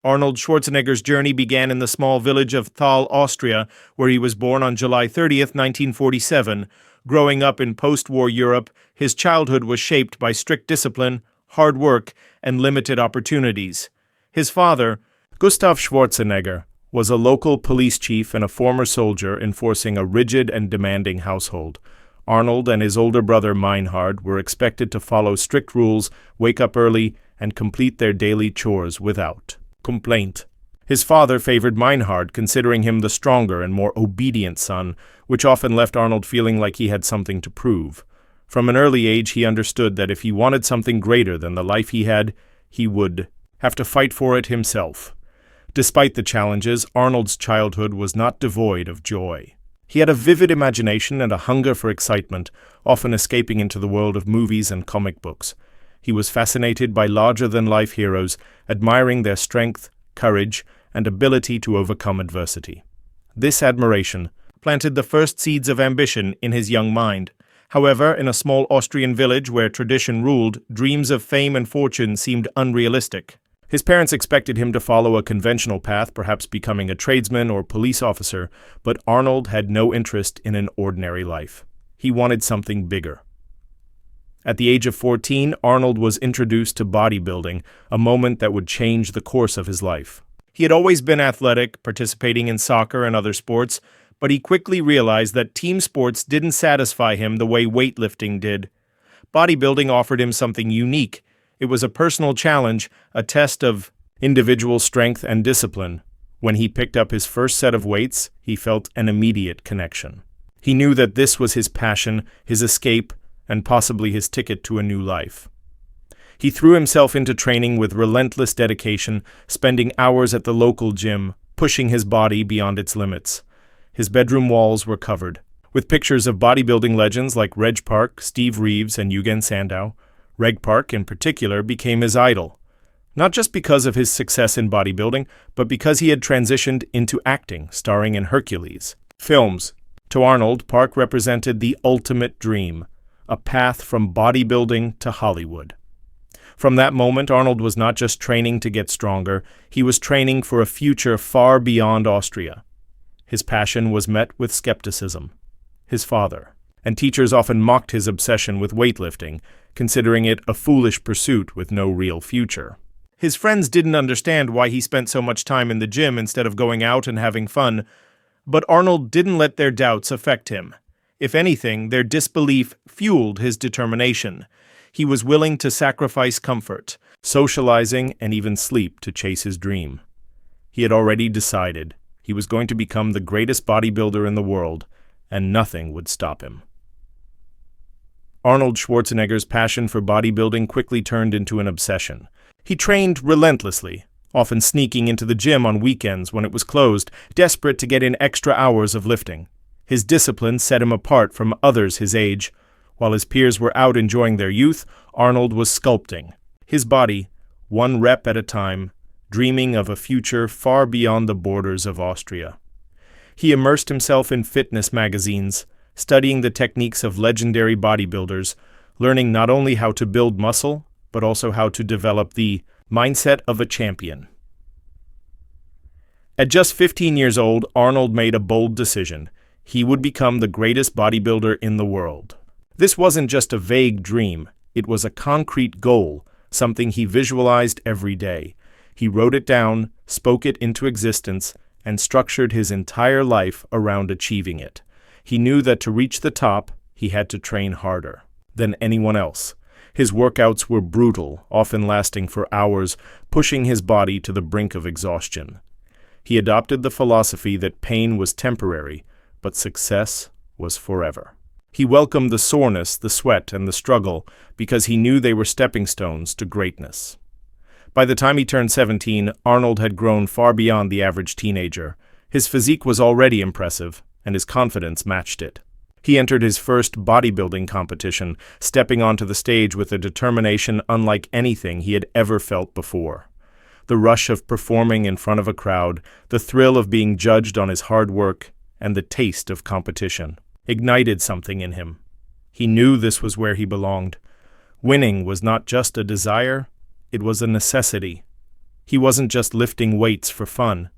Arnold Schwarzenegger's journey began in the small village of Thal, Austria, where he was born on July 30th, 1947. Growing up in post-war Europe, his childhood was shaped by strict discipline, hard work, and limited opportunities. His father, Gustav Schwarzenegger, was a local police chief and a former soldier enforcing a rigid and demanding household. Arnold and his older brother Meinhard were expected to follow strict rules, wake up early, and complete their daily chores without complaint. His father favored Meinhard, considering him the stronger and more obedient son, which often left Arnold feeling like he had something to prove. From an early age, he understood that if he wanted something greater than the life he had, he would have to fight for it himself. Despite the challenges, Arnold's childhood was not devoid of joy. He had a vivid imagination and a hunger for excitement, often escaping into the world of movies and comic books. He was fascinated by larger-than-life heroes, admiring their strength, courage, and ability to overcome adversity. This admiration planted the first seeds of ambition in his young mind. However, in a small Austrian village where tradition ruled, dreams of fame and fortune seemed unrealistic. His parents expected him to follow a conventional path, perhaps becoming a tradesman or police officer, but Arnold had no interest in an ordinary life. He wanted something bigger. At the age of 14, Arnold was introduced to bodybuilding, a moment that would change the course of his life. He had always been athletic, participating in soccer and other sports, but he quickly realized that team sports didn't satisfy him the way weightlifting did. Bodybuilding offered him something unique. It was a personal challenge, a test of individual strength and discipline. When he picked up his first set of weights, he felt an immediate connection. He knew that this was his passion, his escape, and possibly his ticket to a new life. He threw himself into training with relentless dedication, spending hours at the local gym, pushing his body beyond its limits. His bedroom walls were covered with pictures of bodybuilding legends like Reg Park, Steve Reeves, and Eugen Sandow. Reg Park, in particular, became his idol, not just because of his success in bodybuilding, but because he had transitioned into acting, starring in Hercules films. To Arnold, Park represented the ultimate dream, a path from bodybuilding to Hollywood. From that moment, Arnold was not just training to get stronger, he was training for a future far beyond Austria. His passion was met with skepticism. His father and teachers often mocked his obsession with weightlifting, considering it a foolish pursuit with no real future. His friends didn't understand why he spent so much time in the gym instead of going out and having fun, but Arnold didn't let their doubts affect him. If anything, their disbelief fueled his determination. He was willing to sacrifice comfort, socializing, and even sleep to chase his dream. He had already decided he was going to become the greatest bodybuilder in the world, and nothing would stop him. Arnold Schwarzenegger's passion for bodybuilding quickly turned into an obsession. He trained relentlessly, often sneaking into the gym on weekends when it was closed, desperate to get in extra hours of lifting. His discipline set him apart from others his age. While his peers were out enjoying their youth, Arnold was sculpting his body, one rep at a time, dreaming of a future far beyond the borders of Austria. He immersed himself in fitness magazines, studying the techniques of legendary bodybuilders, learning not only how to build muscle, but also how to develop the mindset of a champion. At just 15 years old, Arnold made a bold decision. He would become the greatest bodybuilder in the world. This wasn't just a vague dream, it was a concrete goal, something he visualized every day. He wrote it down, spoke it into existence, and structured his entire life around achieving it. He knew that to reach the top, he had to train harder than anyone else. His workouts were brutal, often lasting for hours, pushing his body to the brink of exhaustion. He adopted the philosophy that pain was temporary, but success was forever. He welcomed the soreness, the sweat, and the struggle because he knew they were stepping stones to greatness. By the time he turned 17, Arnold had grown far beyond the average teenager. His physique was already impressive, and his confidence matched it. He entered his first bodybuilding competition, stepping onto the stage with a determination unlike anything he had ever felt before. The rush of performing in front of a crowd, the thrill of being judged on his hard work, and the taste of competition ignited something in him. He knew this was where he belonged. Winning was not just a desire, it was a necessity. He wasn't just lifting weights for fun.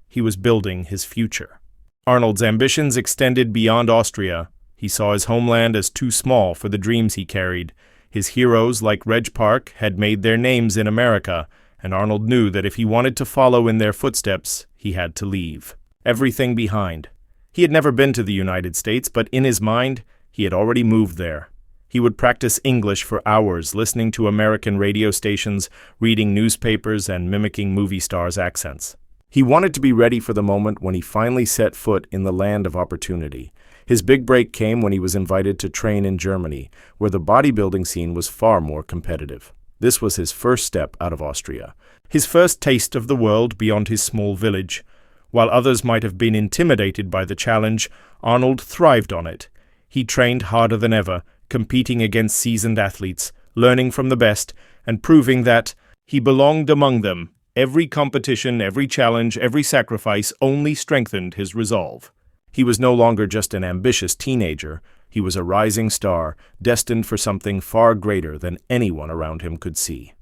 He was building his future. Arnold's ambitions extended beyond Austria. He saw his homeland as too small for the dreams he carried. His heroes, like Reg Park, had made their names in America, and Arnold knew that if he wanted to follow in their footsteps, he had to leave everything behind. He had never been to the United States, but in his mind, he had already moved there. He would practice English for hours, listening to American radio stations, reading newspapers, and mimicking movie stars' accents. He wanted to be ready for the moment when he finally set foot in the land of opportunity. His big break came when he was invited to train in Germany, where the bodybuilding scene was far more competitive. This was his first step out of Austria, his first taste of the world beyond his small village. While others might have been intimidated by the challenge, Arnold thrived on it. He trained harder than ever, competing against seasoned athletes, learning from the best, and proving that he belonged among them. Every competition, every challenge, every sacrifice only strengthened his resolve. He was no longer just an ambitious teenager. He was a rising star, destined for something far greater than anyone around him could see.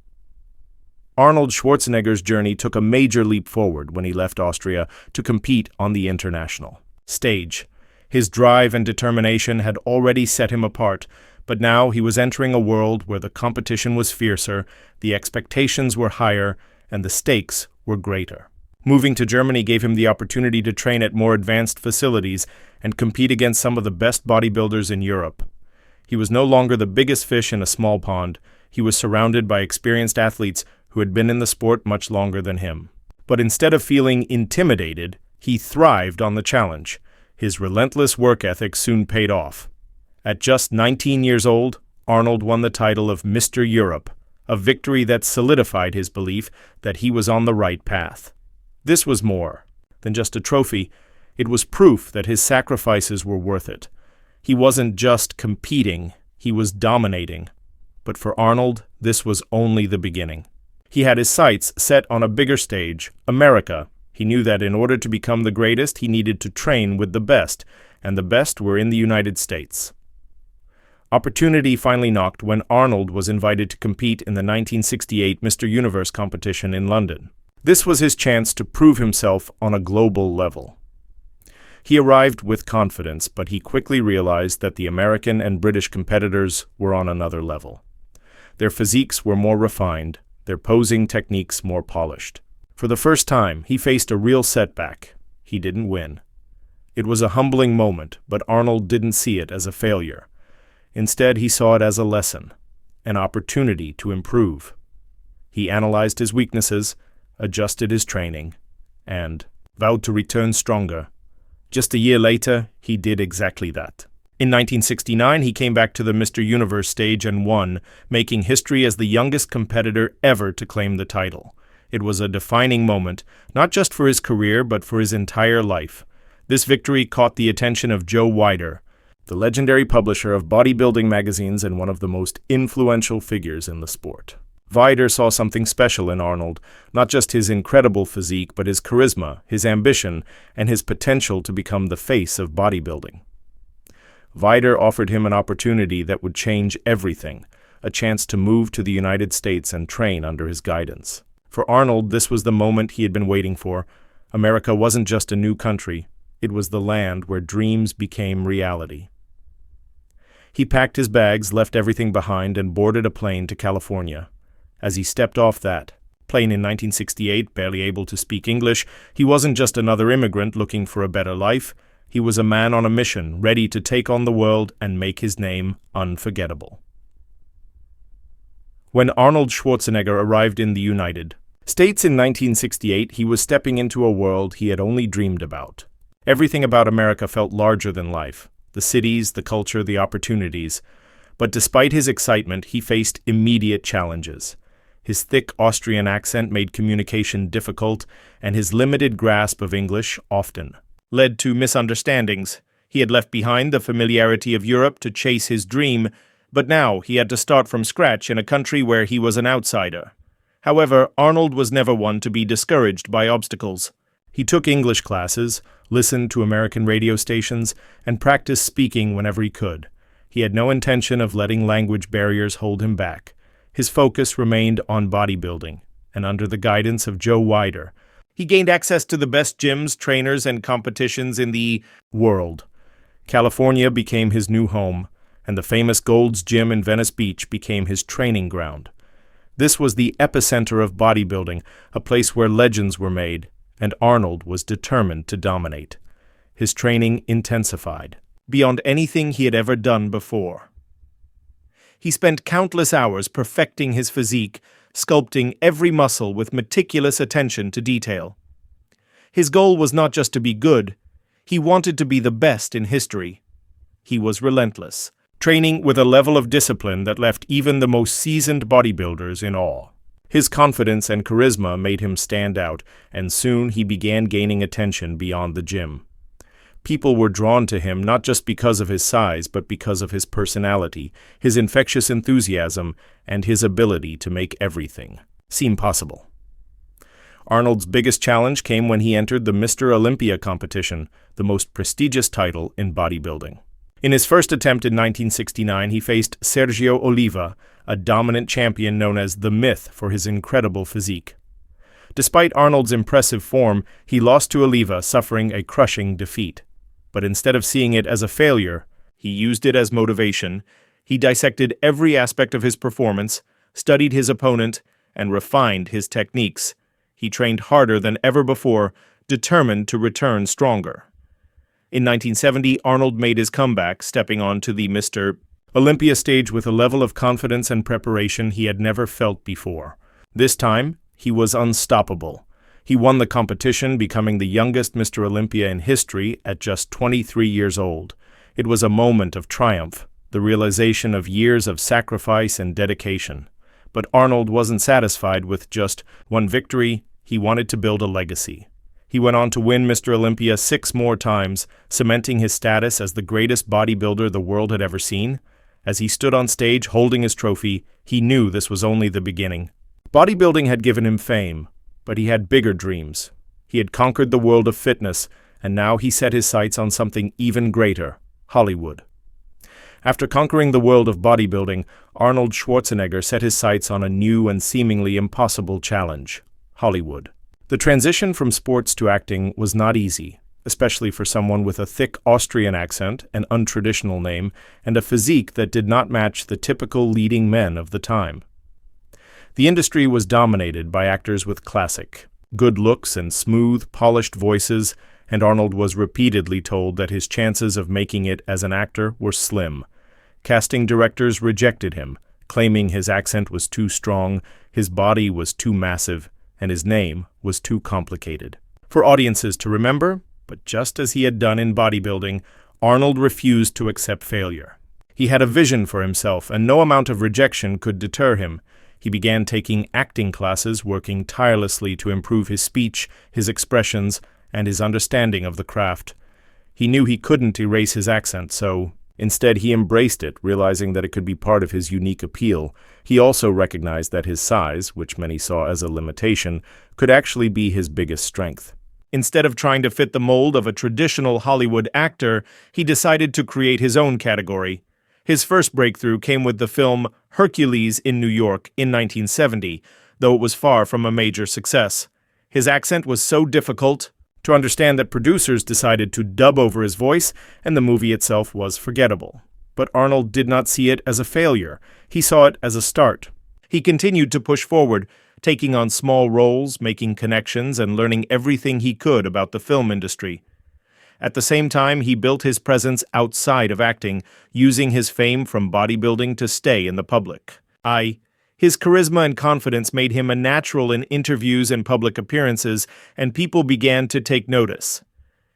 Arnold Schwarzenegger's journey took a major leap forward when he left Austria to compete on the international stage. His drive and determination had already set him apart, but now he was entering a world where the competition was fiercer, the expectations were higher, and the stakes were greater. Moving to Germany gave him the opportunity to train at more advanced facilities and compete against some of the best bodybuilders in Europe. He was no longer the biggest fish in a small pond. He was surrounded by experienced athletes who had been in the sport much longer than him. But instead of feeling intimidated, he thrived on the challenge. His relentless work ethic soon paid off. At just 19 years old, Arnold won the title of Mr. Europe, a victory that solidified his belief that he was on the right path. This was more than just a trophy. It was proof that his sacrifices were worth it. He wasn't just competing, he was dominating. But for Arnold, this was only the beginning. He had his sights set on a bigger stage, America. He knew that in order to become the greatest, he needed to train with the best, and the best were in the United States. Opportunity finally knocked when Arnold was invited to compete in the 1968 Mr. Universe competition in London. This was his chance to prove himself on a global level. He arrived with confidence, but he quickly realized that the American and British competitors were on another level. Their physiques were more refined, their posing techniques more polished. For the first time, he faced a real setback. He didn't win. It was a humbling moment, but Arnold didn't see it as a failure. Instead, he saw it as a lesson, an opportunity to improve. He analyzed his weaknesses, adjusted his training, and vowed to return stronger. Just a year later, he did exactly that. In 1969, he came back to the Mr. Universe stage and won, making history as the youngest competitor ever to claim the title. It was a defining moment, not just for his career, but for his entire life. This victory caught the attention of Joe Weider, the legendary publisher of bodybuilding magazines and one of the most influential figures in the sport. Weider saw something special in Arnold, not just his incredible physique, but his charisma, his ambition, and his potential to become the face of bodybuilding. Weider offered him an opportunity that would change everything, a chance to move to the United States and train under his guidance. For Arnold, this was the moment he had been waiting for. America wasn't just a new country, it was the land where dreams became reality. He packed his bags, left everything behind, and boarded a plane to California. As he stepped off that plane in 1968, barely able to speak English, he wasn't just another immigrant looking for a better life. He was a man on a mission, ready to take on the world and make his name unforgettable. When Arnold Schwarzenegger arrived in the United States in 1968, he was stepping into a world he had only dreamed about. Everything about America felt larger than life. The cities, the culture, the opportunities. But despite his excitement, he faced immediate challenges. His thick Austrian accent made communication difficult, and his limited grasp of English often led to misunderstandings. He had left behind the familiarity of Europe to chase his dream, but now he had to start from scratch in a country where he was an outsider. However, Arnold was never one to be discouraged by obstacles. He took English classes, listened to American radio stations, and practiced speaking whenever he could. He had no intention of letting language barriers hold him back. His focus remained on bodybuilding, and under the guidance of Joe Weider. He gained access to the best gyms, trainers, and competitions in the world. California became his new home, and the famous Gold's Gym in Venice Beach became his training ground. This was the epicenter of bodybuilding, a place where legends were made, and Arnold was determined to dominate. His training intensified, beyond anything he had ever done before. He spent countless hours perfecting his physique, sculpting every muscle with meticulous attention to detail. His goal was not just to be good, he wanted to be the best in history. He was relentless, training with a level of discipline that left even the most seasoned bodybuilders in awe. His confidence and charisma made him stand out, and soon he began gaining attention beyond the gym. People were drawn to him not just because of his size, but because of his personality, his infectious enthusiasm, and his ability to make everything seem possible. Arnold's biggest challenge came when he entered the Mr. Olympia competition, the most prestigious title in bodybuilding. In his first attempt in 1969, he faced Sergio Oliva, a dominant champion known as the Myth for his incredible physique. Despite Arnold's impressive form, he lost to Oliva, suffering a crushing defeat. But instead of seeing it as a failure, he used it as motivation. He dissected every aspect of his performance, studied his opponent, and refined his techniques. He trained harder than ever before, determined to return stronger. In 1970, Arnold made his comeback, stepping onto the Mr. Olympia stage with a level of confidence and preparation he had never felt before. This time, he was unstoppable. He won the competition, becoming the youngest Mr. Olympia in history at just 23 years old. It was a moment of triumph, the realization of years of sacrifice and dedication. But Arnold wasn't satisfied with just one victory. He wanted to build a legacy. He went on to win Mr. Olympia 6 more times, cementing his status as the greatest bodybuilder the world had ever seen. As he stood on stage holding his trophy, he knew this was only the beginning. Bodybuilding had given him fame, but he had bigger dreams. He had conquered the world of fitness, and now he set his sights on something even greater: Hollywood. After conquering the world of bodybuilding, Arnold Schwarzenegger set his sights on a new and seemingly impossible challenge: Hollywood. The transition from sports to acting was not easy, especially for someone with a thick Austrian accent, an untraditional name, and a physique that did not match the typical leading men of the time. The industry was dominated by actors with classic, good looks and smooth, polished voices, and Arnold was repeatedly told that his chances of making it as an actor were slim. Casting directors rejected him, claiming his accent was too strong, his body was too massive, and his name was too complicated for audiences to remember. But just as he had done in bodybuilding, Arnold refused to accept failure. He had a vision for himself, and no amount of rejection could deter him. He began taking acting classes, working tirelessly to improve his speech, his expressions, and his understanding of the craft. He knew he couldn't erase his accent, so instead he embraced it, realizing that it could be part of his unique appeal. He also recognized that his size, which many saw as a limitation, could actually be his biggest strength. Instead of trying to fit the mold of a traditional Hollywood actor, he decided to create his own category. His first breakthrough came with the film Hercules in New York in 1970, though it was far from a major success. His accent was so difficult to understand that producers decided to dub over his voice, and the movie itself was forgettable. But Arnold did not see it as a failure. He saw it as a start. He continued to push forward, taking on small roles, making connections, and learning everything he could about the film industry. At the same time, he built his presence outside of acting, using his fame from bodybuilding to stay in the public eye. His charisma and confidence made him a natural in interviews and public appearances, and people began to take notice.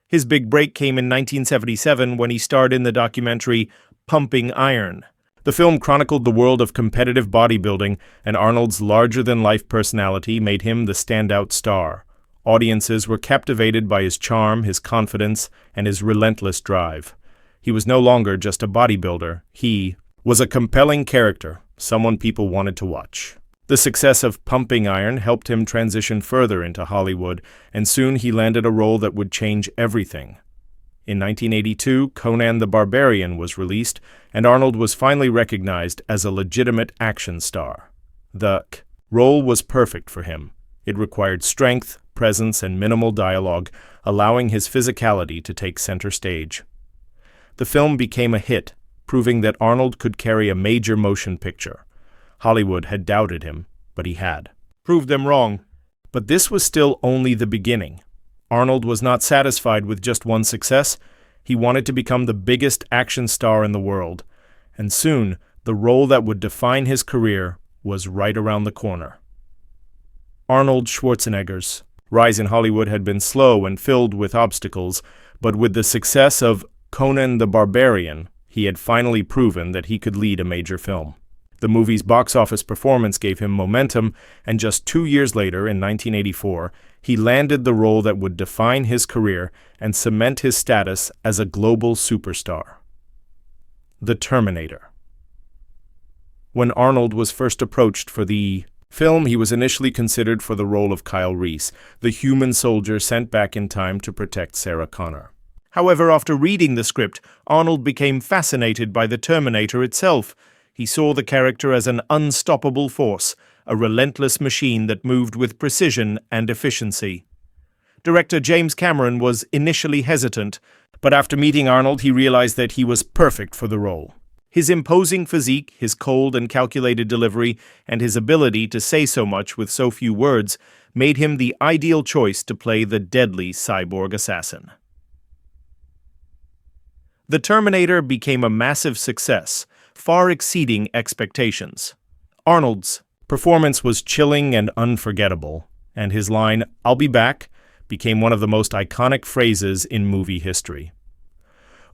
His big break came in 1977 when he starred in the documentary Pumping Iron. The film chronicled the world of competitive bodybuilding, and Arnold's larger-than-life personality made him the standout star. Audiences were captivated by his charm, his confidence, and his relentless drive. He was no longer just a bodybuilder. He was a compelling character, someone people wanted to watch. The success of Pumping Iron helped him transition further into Hollywood, and soon he landed a role that would change everything. In 1982, Conan the Barbarian was released, and Arnold was finally recognized as a legitimate action star. The role was perfect for him. It required strength, presence, and minimal dialogue, allowing his physicality to take center stage. The film became a hit, proving that Arnold could carry a major motion picture. Hollywood had doubted him, but he had proved them wrong. But this was still only the beginning. Arnold was not satisfied with just one success. He wanted to become the biggest action star in the world. And soon, the role that would define his career was right around the corner. Arnold Schwarzenegger's rise in Hollywood had been slow and filled with obstacles, but with the success of Conan the Barbarian, he had finally proven that he could lead a major film. The movie's box office performance gave him momentum, and just 2 years later, in 1984, he landed the role that would define his career and cement his status as a global superstar. The Terminator. When Arnold was first approached for the film, he was initially considered for the role of Kyle Reese, the human soldier sent back in time to protect Sarah Connor. However, after reading the script, Arnold became fascinated by the Terminator itself. He saw the character as an unstoppable force, a relentless machine that moved with precision and efficiency. Director James Cameron was initially hesitant, but after meeting Arnold, he realized that he was perfect for the role. His imposing physique, his cold and calculated delivery, and his ability to say so much with so few words made him the ideal choice to play the deadly cyborg assassin. The Terminator became a massive success, far exceeding expectations. Arnold's performance was chilling and unforgettable, and his line, "I'll be back," became one of the most iconic phrases in movie history.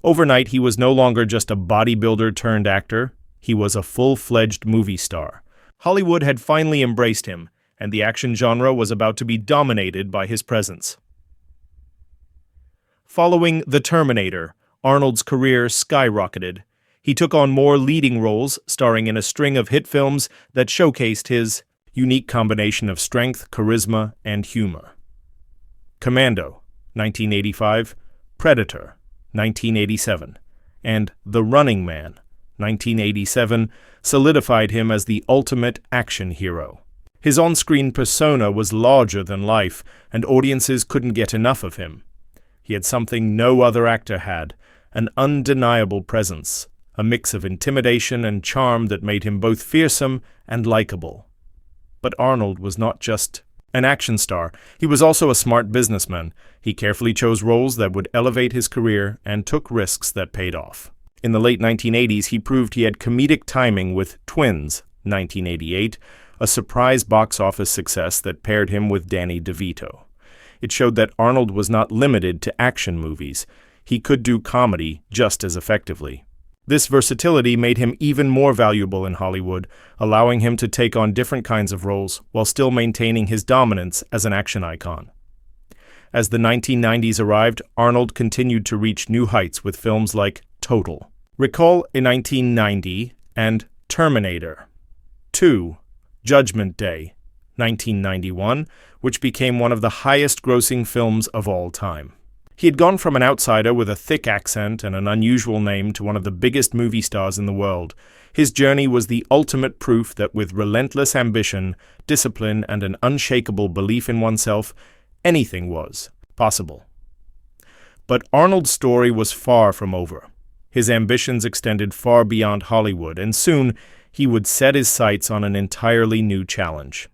Overnight, he was no longer just a bodybuilder turned actor, he was a full-fledged movie star. Hollywood had finally embraced him, and the action genre was about to be dominated by his presence. Following The Terminator, Arnold's career skyrocketed. He took on more leading roles, starring in a string of hit films that showcased his unique combination of strength, charisma, and humor. Commando, 1985, Predator, 1987, and The Running Man, 1987, solidified him as the ultimate action hero. His on-screen persona was larger than life, and audiences couldn't get enough of him. He had something no other actor had, an undeniable presence, a mix of intimidation and charm that made him both fearsome and likable. But Arnold was not just an action star. He was also a smart businessman. He carefully chose roles that would elevate his career and took risks that paid off. In the late 1980s, he proved he had comedic timing with Twins, 1988, a surprise box office success that paired him with Danny DeVito. It showed that Arnold was not limited to action movies. He could do comedy just as effectively. This versatility made him even more valuable in Hollywood, allowing him to take on different kinds of roles while still maintaining his dominance as an action icon. As the 1990s arrived, Arnold continued to reach new heights with films like Total Recall in 1990 and Terminator 2, Judgment Day, 1991, which became one of the highest-grossing films of all time. He had gone from an outsider with a thick accent and an unusual name to one of the biggest movie stars in the world. His journey was the ultimate proof that with relentless ambition, discipline, and an unshakable belief in oneself, anything was possible. But Arnold's story was far from over. His ambitions extended far beyond Hollywood, and soon he would set his sights on an entirely new challenge.